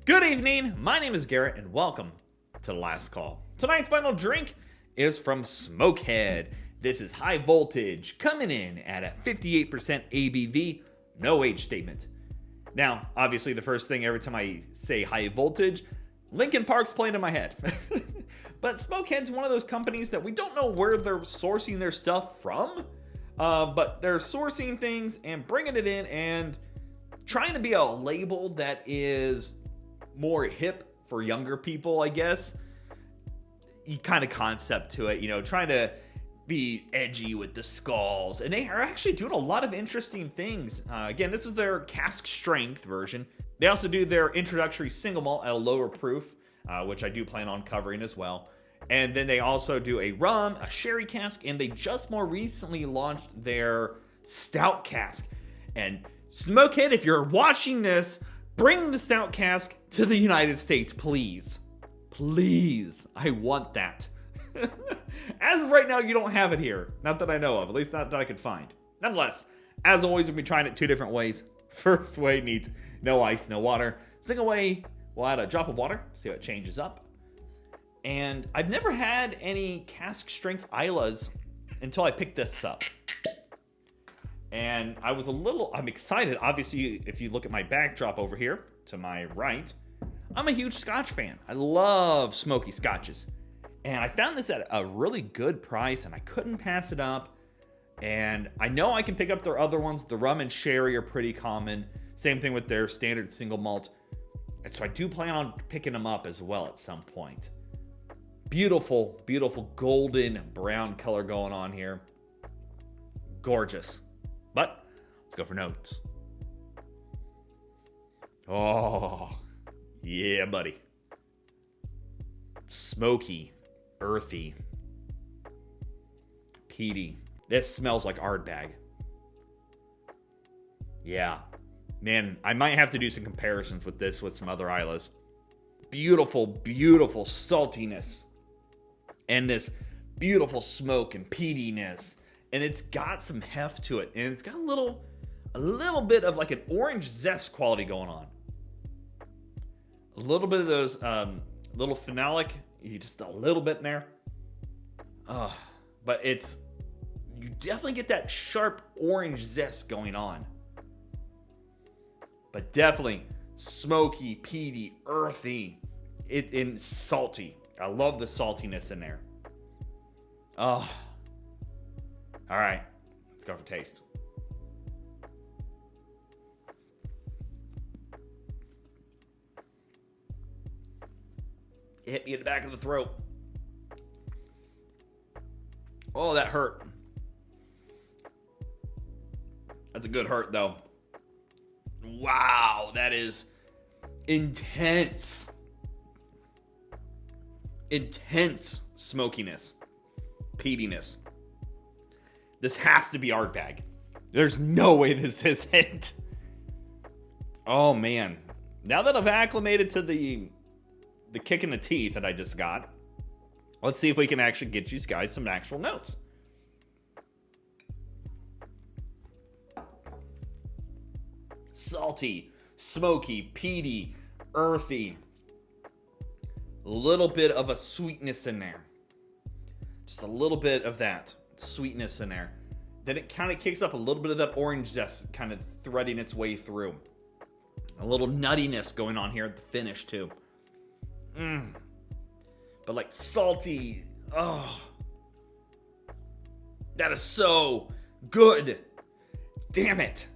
Good evening, my name is Garrett and welcome to The Last Call. Tonight's final drink is from Smokehead. This is high voltage, coming in at a 58% ABV, no age statement. Now, obviously the first thing every time I say high voltage, Linkin Park's playing in my head. But Smokehead's one of those companies that we don't know where they're sourcing their stuff from, but they're sourcing things and bringing it in and trying to be a label that is more hip for younger people, I guess. Kind of concept to it, trying to be edgy with the skulls. And they are actually doing a lot of interesting things. Again, this is their cask strength version. They also do their introductory single malt at a lower proof, which I do plan on covering as well. And then they also do a rum, a sherry cask, and they just more recently launched their stout cask. And Smokehead, if you're watching this, bring the stout cask to the United States, please. Please. I want that. As of right now, you don't have it here. Not that I know of. At least not that I could find. Nonetheless, as always, we'll be trying it two different ways. First way needs no ice, no water. Second way, we'll add a drop of water. See how it changes up. And I've never had any cask strength Islas until I picked this up. And I'm excited. Obviously, if you look at my backdrop over here to my right, I'm a huge Scotch fan. I love smoky Scotches. And I found this at a really good price and I couldn't pass it up. And I know I can pick up their other ones. The rum and sherry are pretty common. Same thing with their standard single malt. And so I do plan on picking them up as well at some point. Beautiful, beautiful golden brown color going on here. Gorgeous. But let's go for notes. Oh, yeah, buddy. Smoky, earthy, peaty. This smells like Ardbeg. Yeah. Man, I might have to do some comparisons with this with some other Islas. Beautiful, beautiful saltiness. And this beautiful smoke and peatiness. And it's got some heft to it. And it's got a little bit of like an orange zest quality going on. A little bit of those little phenolic, just a little bit in there. But you definitely get that sharp orange zest going on. But definitely smoky, peaty, earthy, and salty. I love the saltiness in there. Oh. All right, let's go for taste. It hit me in the back of the throat. Oh, that hurt. That's a good hurt, though. Wow, that is intense. Intense smokiness, peatiness. This has to be Ardbeg. There's no way this isn't. Oh, man. Now that I've acclimated to the kick in the teeth that I just got, let's see if we can actually get you guys some actual notes. Salty, smoky, peaty, earthy. A little bit of a sweetness in there. Just a little bit of that sweetness in there. Then it kind of kicks up a little bit of that orange zest kind of threading its way through. A little nuttiness going on here at the finish too. But like salty. Oh. That is so good. Damn it.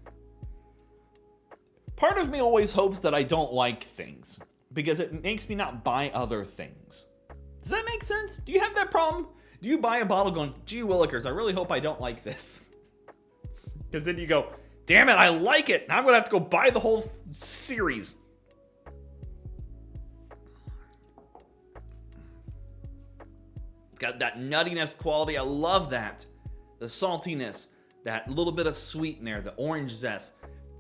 Part of me always hopes that I don't like things because it makes me not buy other things. Does that make sense? Do you have that problem? Do you buy a bottle going, gee willikers, I really hope I don't like this? Because then you go, damn it, I like it. Now I'm going to have to go buy the whole series. It's got that nuttiness quality. I love that. The saltiness, that little bit of sweet in there, the orange zest,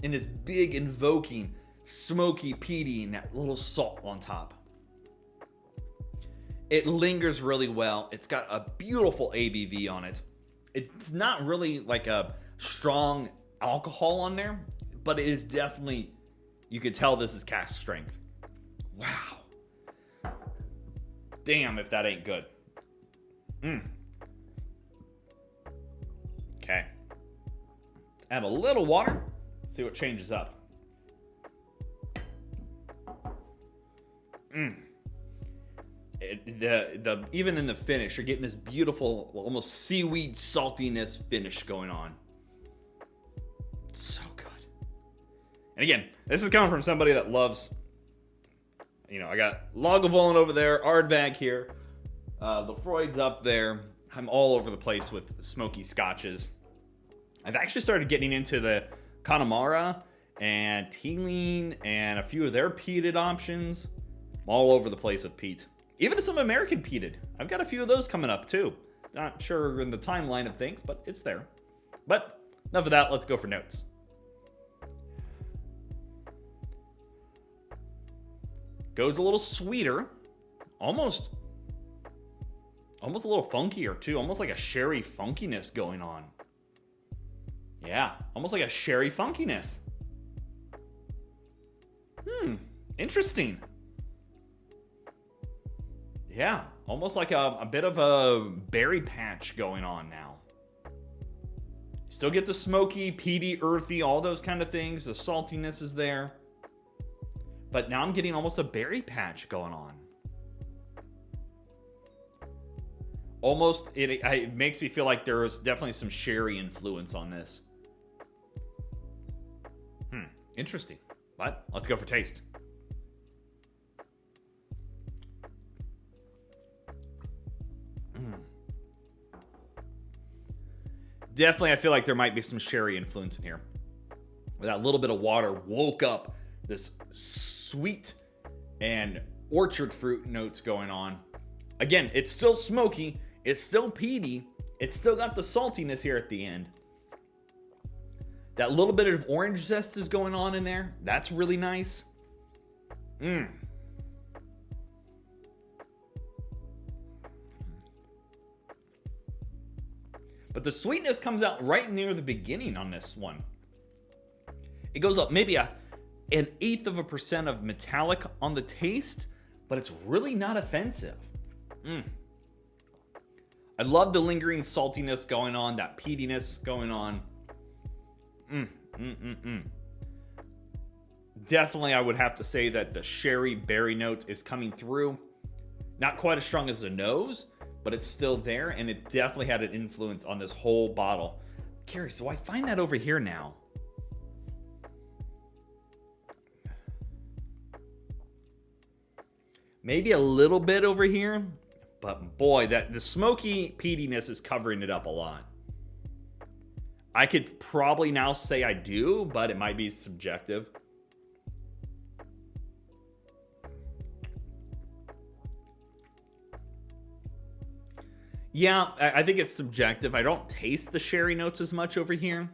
and this big invoking smoky peaty and that little salt on top. It lingers really well. It's got a beautiful ABV on it. It's not really like a strong alcohol on there, but it is definitely, you could tell this is cask strength. damn if that ain't good. Okay. Add a little water. See what changes up. Even in the finish, you're getting this beautiful, almost seaweed saltiness finish going on. So good. And again, this is coming from somebody that loves, I got Lagavulin over there, Ardbeg here, Lefroy's up there. I'm all over the place with smoky scotches. I've actually started getting into the Connemara and Teeling and a few of their peated options. I'm all over the place with peat. Even some American peated. I've got a few of those coming up too. Not sure in the timeline of things, but it's there. But enough of that, let's go for notes. Goes a little sweeter. Almost a little funkier too. Almost like a sherry funkiness going on. Yeah, almost like a sherry funkiness. Interesting. Yeah, almost like a bit of a berry patch going on now. Still get the smoky, peaty, earthy, all those kind of things. The saltiness is there. But now I'm getting almost a berry patch going on. Almost, it makes me feel like there is definitely some sherry influence on this. Interesting. But let's go for taste. Definitely, I feel like there might be some sherry influence in here. That little bit of water woke up this sweet and orchard fruit notes going on. Again, it's still smoky. It's still peaty. It's still got the saltiness here at the end. That little bit of orange zest is going on in there. That's really nice. But the sweetness comes out right near the beginning on this one. It goes up maybe an 1/8% of metallic on the taste, but it's really not offensive. I love the lingering saltiness going on, that peatiness going on. Definitely, I would have to say that the sherry berry note is coming through. Not quite as strong as the nose, but it's still there, and it definitely had an influence on this whole bottle. Curious, so I find that over here now. Maybe a little bit over here, but boy, the smoky peatiness is covering it up a lot. I could probably now say I do, but it might be subjective. Yeah, I think it's subjective. I don't taste the sherry notes as much over here.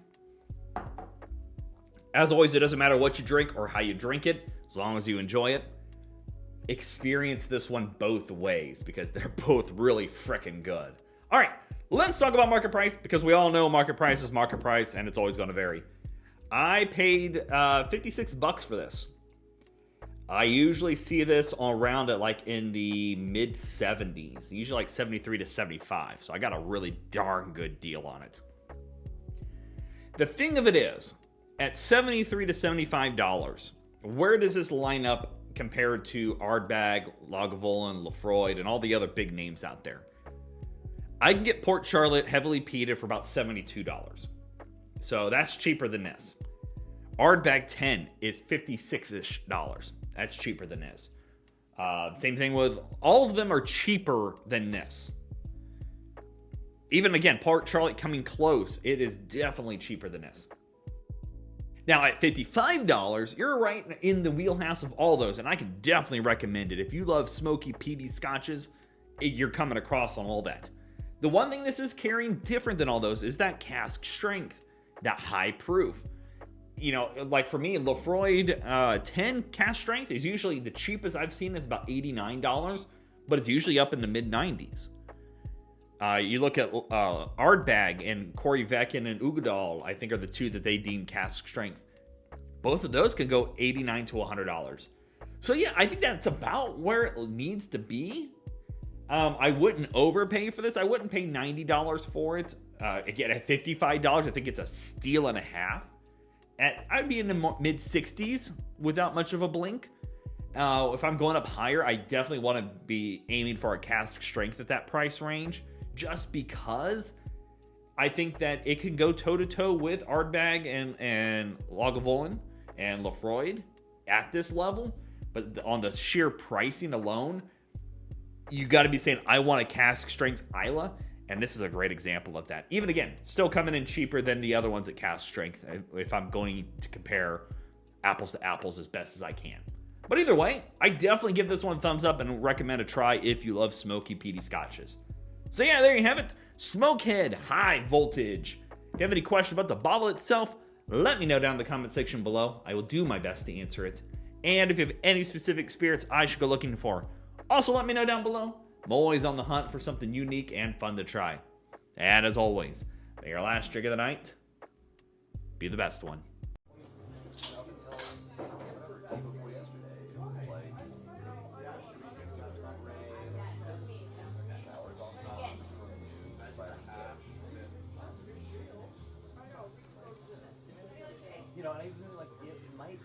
As always, it doesn't matter what you drink or how you drink it, as long as you enjoy it. Experience this one both ways because they're both really freaking good. All right, let's talk about market price because we all know market price is market price and it's always going to vary. I paid $56 for this. I usually see this around at like in the mid 70s, usually like 73 to 75. So I got a really darn good deal on it. The thing of it is, at $73 to $75, where does this line up compared to Ardbeg, Lagavulin, Lefroy, and all the other big names out there? I can get Port Charlotte heavily peated for about $72. So that's cheaper than this. Ardbeg 10 is $56-ish. That's cheaper than this. Same thing with all of them are cheaper than this. Even again, Port Charlotte coming close, it is definitely cheaper than this. Now at $55, you're right in the wheelhouse of all those, and I can definitely recommend it. If you love smoky, peaty scotches, you're coming across on all that. The one thing this is carrying different than all those is that cask strength, that high proof. You know, like for me, Lefroy 10 cask strength is usually the cheapest I've seen is about $89, but it's usually up in the mid 90s. You look at Ardbeg and Corey Vecken and Ugadal, I think are the two that they deem cask strength. Both of those can go $89 to $100. So yeah, I think that's about where it needs to be. I wouldn't overpay for this. I wouldn't pay $90 for it. Again, at $55, I think it's a steal and a half. I'd be in the mid 60s without much of a blink. If I'm going up higher, I definitely want to be aiming for a cask strength at that price range, just because I think that it can go toe-to-toe with Ardbeg and Lagavulin and Lafroid at this level. But on the sheer pricing alone, you got to be saying, I want a cask strength Isla, and this is a great example of that. Even again, still coming in cheaper than the other ones at cask strength if I'm going to compare apples to apples as best as I can. But either way, I definitely give this one a thumbs up and recommend a try if you love smoky peaty scotches. So yeah, there you have it. Smokehead High Voltage. If you have any questions about the bottle itself, let me know down in the comment section below. I will do my best to answer it. And if you have any specific spirits I should go looking for, also let me know down below. I'm always on the hunt for something unique and fun to try. And as always, may your last drink of the night be the best one. You know, and I really like it might